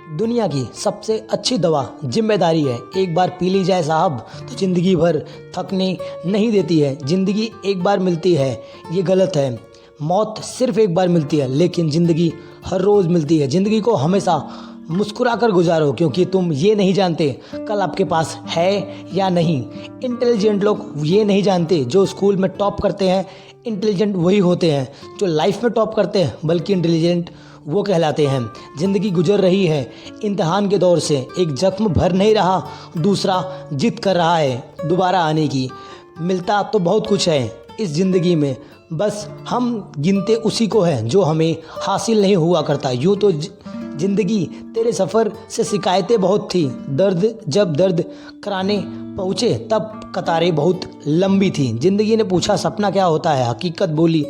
दुनिया की सबसे अच्छी दवा जिम्मेदारी है। एक बार पी ली जाए साहब तो ज़िंदगी भर थकने नहीं देती है। ज़िंदगी एक बार मिलती है, ये गलत है। मौत सिर्फ एक बार मिलती है, लेकिन ज़िंदगी हर रोज़ मिलती है। ज़िंदगी को हमेशा मुस्कुरा कर गुजारो, क्योंकि तुम ये नहीं जानते कल आपके पास है या नहीं। इंटेलिजेंट लोग ये नहीं जानते जो स्कूल में टॉप करते हैं, इंटेलिजेंट वही होते हैं जो लाइफ में टॉप करते हैं, बल्कि इंटेलिजेंट वो कहलाते हैं। ज़िंदगी गुजर रही है इम्तिहान के दौर से। एक जख्म भर नहीं रहा, दूसरा जिद कर रहा है दोबारा आने की। मिलता तो बहुत कुछ है इस ज़िंदगी में, बस हम गिनते उसी को है जो हमें हासिल नहीं हुआ करता। यूँ तो ज़िंदगी तेरे सफ़र से शिकायतें बहुत थी, जब दर्द कराने पहुँचे तब कतारें बहुत लंबी थी। ज़िंदगी ने पूछा सपना क्या होता है, हकीकत बोली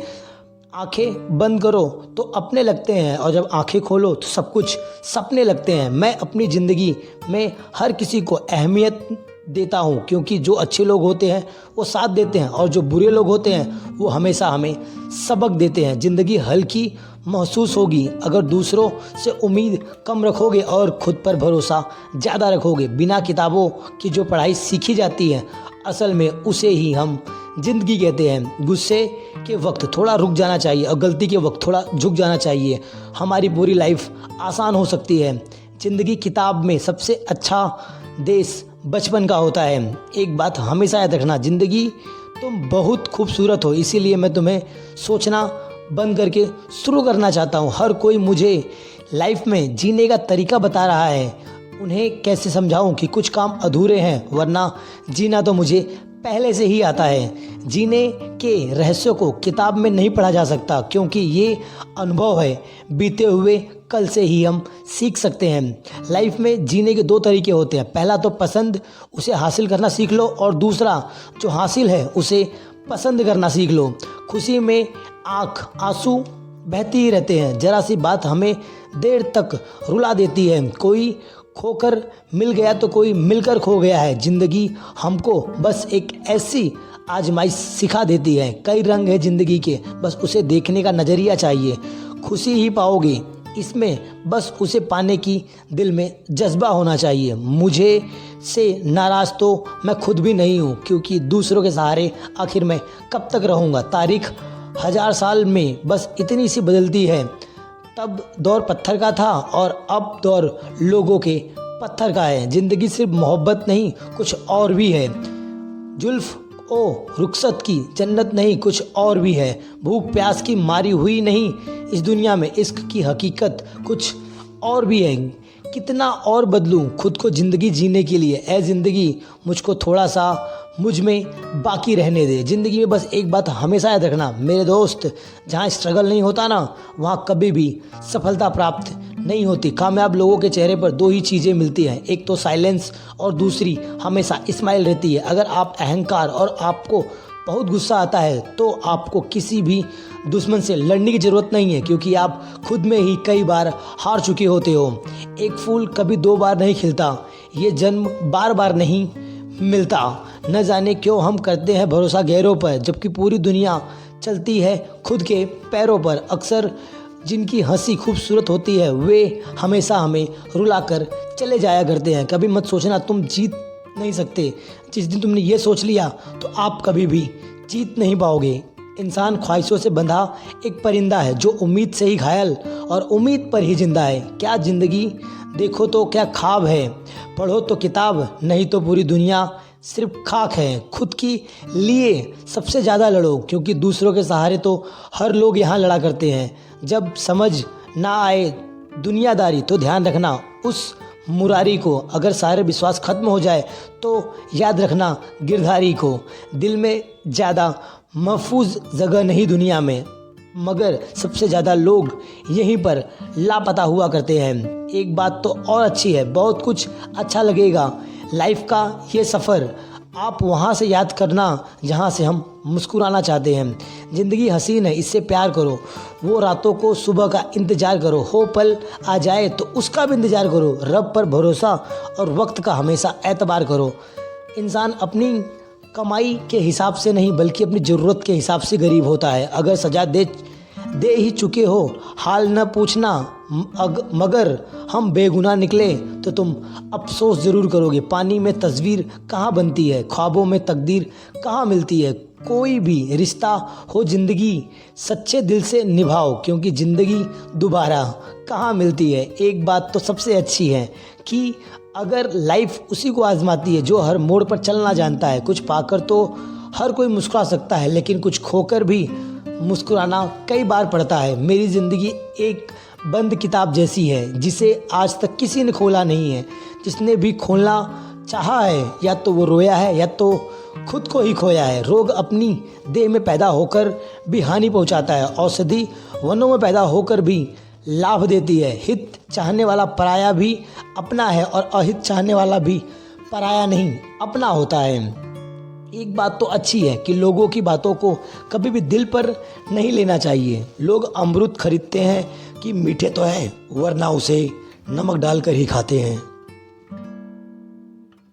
आंखें बंद करो तो अपने लगते हैं, और जब आंखें खोलो तो सब कुछ सपने लगते हैं। मैं अपनी ज़िंदगी में हर किसी को अहमियत देता हूँ, क्योंकि जो अच्छे लोग होते हैं वो साथ देते हैं, और जो बुरे लोग होते हैं वो हमेशा हमें सबक देते हैं। ज़िंदगी हल्की महसूस होगी अगर दूसरों से उम्मीद कम रखोगे और खुद पर भरोसा ज़्यादा रखोगे। बिना किताबों की जो पढ़ाई सीखी जाती है, असल में उसे ही हम ज़िंदगी कहते हैं। गुस्से के वक्त थोड़ा रुक जाना चाहिए और गलती के वक्त थोड़ा झुक जाना चाहिए। हमारी पूरी लाइफ आसान हो सकती है। ज़िंदगी किताब में सबसे अच्छा देश बचपन का होता है। एक बात हमेशा याद रखना, ज़िंदगी तुम बहुत खूबसूरत हो, इसीलिए मैं तुम्हें सोचना बंद करके शुरू करना चाहता हूँ। हर कोई मुझे लाइफ में जीने का तरीका बता रहा है, उन्हें कैसे समझाऊं कि कुछ काम अधूरे हैं, वरना जीना तो मुझे पहले से ही आता है। जीने के रहस्यों को किताब में नहीं पढ़ा जा सकता, क्योंकि ये अनुभव है। बीते हुए कल से ही हम सीख सकते हैं। लाइफ में जीने के दो तरीके होते हैं। पहला तो पसंद, उसे हासिल करना सीख लो, और दूसरा जो हासिल है उसे पसंद करना सीख लो। खुशी में आंसू बहती ही रहते हैं, जरा सी बात हमें देर तक रुला देती है। कोई खोकर मिल गया तो कोई मिलकर खो गया है। ज़िंदगी हमको बस एक ऐसी आजमाइश सिखा देती है। कई रंग है ज़िंदगी के, बस उसे देखने का नज़रिया चाहिए। खुशी ही पाओगे इसमें, बस उसे पाने की दिल में जज्बा होना चाहिए। मुझे से नाराज़ तो मैं खुद भी नहीं हूँ, क्योंकि दूसरों के सहारे आखिर मैं कब तक रहूँगा। तारीख 1000 साल में बस इतनी सी बदलती है। तब दौर पत्थर का था और अब दौर लोगों के पत्थर का है। ज़िंदगी सिर्फ मोहब्बत नहीं, कुछ और भी है। जुल्फ ओ रुखसत की जन्नत नहीं, कुछ और भी है। भूख प्यास की मारी हुई नहीं इस दुनिया में, इश्क की हकीकत कुछ और भी है। कितना और बदलूं खुद को ज़िंदगी जीने के लिए, ऐ ज़िंदगी मुझको थोड़ा सा मुझ में बाकी रहने दे। ज़िंदगी में बस एक बात हमेशा याद रखना मेरे दोस्त, जहाँ स्ट्रगल नहीं होता ना, वहाँ कभी भी सफलता प्राप्त नहीं होती। कामयाब लोगों के चेहरे पर दो ही चीज़ें मिलती हैं, एक तो साइलेंस और दूसरी हमेशा स्माइल रहती है। अगर आप अहंकार और आपको बहुत गुस्सा आता है तो आपको किसी भी दुश्मन से लड़ने की ज़रूरत नहीं है, क्योंकि आप खुद में ही कई बार हार चुके होते हो। एक फूल कभी 2 बार नहीं खिलता, ये जन्म बार बार नहीं मिलता। न जाने क्यों हम करते हैं भरोसा गैरों पर, जबकि पूरी दुनिया चलती है खुद के पैरों पर। अक्सर जिनकी हंसी खूबसूरत होती है वे हमेशा हमें रुलाकर चले जाया करते हैं। कभी मत सोचना तुम जीत नहीं सकते। जिस दिन तुमने ये सोच लिया तो आप कभी भी जीत नहीं पाओगे। इंसान ख्वाहिशों से बंधा एक परिंदा है, जो उम्मीद से ही घायल और उम्मीद पर ही जिंदा है। क्या ज़िंदगी देखो तो क्या ख्वाब है, पढ़ो तो किताब, नहीं तो पूरी दुनिया सिर्फ खाक है। खुद के लिए सबसे ज़्यादा लड़ो, क्योंकि दूसरों के सहारे तो हर लोग यहाँ लड़ा करते हैं। जब समझ ना आए दुनियादारी तो ध्यान रखना उस मुरारी को। अगर सारे विश्वास खत्म हो जाए तो याद रखना गिरधारी को। दिल में ज़्यादा महफूज जगह नहीं दुनिया में, मगर सबसे ज़्यादा लोग यहीं पर लापता हुआ करते हैं। एक बात तो और अच्छी है, बहुत कुछ अच्छा लगेगा लाइफ का ये सफ़र। आप वहाँ से याद करना जहाँ से हम मुस्कुराना चाहते हैं। ज़िंदगी हसीन है, इससे प्यार करो। वो रातों को सुबह का इंतज़ार करो, हो पल आ जाए तो उसका भी इंतज़ार करो। रब पर भरोसा और वक्त का हमेशा एतबार करो। इंसान अपनी कमाई के हिसाब से नहीं, बल्कि अपनी ज़रूरत के हिसाब से गरीब होता है। अगर सजा दे ही चुके हो हाल न पूछना, मगर हम बेगुनाह निकले तो तुम अफसोस ज़रूर करोगे। पानी में तस्वीर कहाँ बनती है, ख्वाबों में तकदीर कहाँ मिलती है। कोई भी रिश्ता हो ज़िंदगी सच्चे दिल से निभाओ, क्योंकि ज़िंदगी दोबारा कहाँ मिलती है। एक बात तो सबसे अच्छी है कि अगर लाइफ उसी को आजमाती है जो हर मोड़ पर चलना जानता है। कुछ पाकर तो हर कोई मुस्कुरा सकता है, लेकिन कुछ खोकर भी मुस्कुराना कई बार पड़ता है। मेरी ज़िंदगी एक बंद किताब जैसी है जिसे आज तक किसी ने खोला नहीं है। जिसने भी खोलना चाहा है या तो वो रोया है या तो खुद को ही खोया है। रोग अपनी देह में पैदा होकर भी हानि पहुंचाता है, औषधि वनों में पैदा होकर भी लाभ देती है। हित चाहने वाला पराया भी अपना है और अहित चाहने वाला भी पराया नहीं अपना होता है। एक बात तो अच्छी है कि लोगों की बातों को कभी भी दिल पर नहीं लेना चाहिए। लोग अमरूद खरीदते हैं कि मीठे तो है, वरना उसे नमक डालकर ही खाते हैं।